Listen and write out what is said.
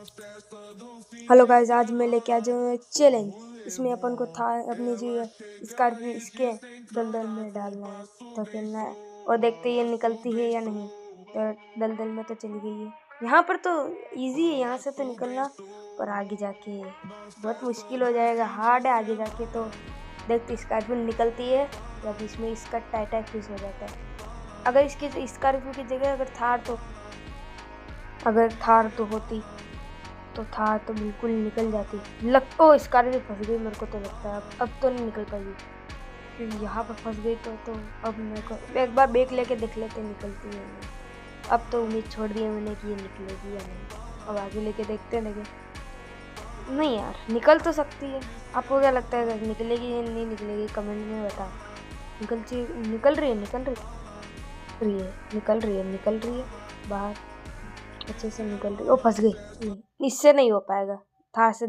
Hello guys, आज मैं लेके आ जाऊँ एक चैलेंज। इसमें अपन को था अपनी जो स्कॉर्पियो इसके दलदल में डालना है, धकेलना है और देखते ये निकलती है या नहीं। तो दलदल में तो चली गई है। यहाँ पर तो इजी है, यहाँ से तो निकलना, पर आगे जाके बहुत मुश्किल हो जाएगा, हार्ड है आगे जाके। तो देखते स्कॉर्पियो निकलती है या फिर इसमें इसका टाइट फिक्स हो जाता है। अगर इसकी स्कॉर्पियो की जगह अगर थार तो होती तो थार तो बिल्कुल निकल जाती। ओ स्कॉर्पियो फंस गई, मेरे को तो लगता है अब तो नहीं निकल पाएगी, क्योंकि यहाँ पर फंस गई तो अब मेरे को एक बार ब्रेक लेके देख लेते निकलती है नहीं। अब तो उम्मीद छोड़ दी है मैंने कि ये निकलेगी या नहीं। अब आगे लेके देखते हैं। लेकिन नहीं यार, निकल तो सकती है। आपको क्या लगता है, निकलेगी या नहीं निकलेगी? कमेंट में बताओ। निकल रही है बाहर, अच्छे से निकल रही है। ओ फंस गई, इससे नहीं हो पाएगा, थार से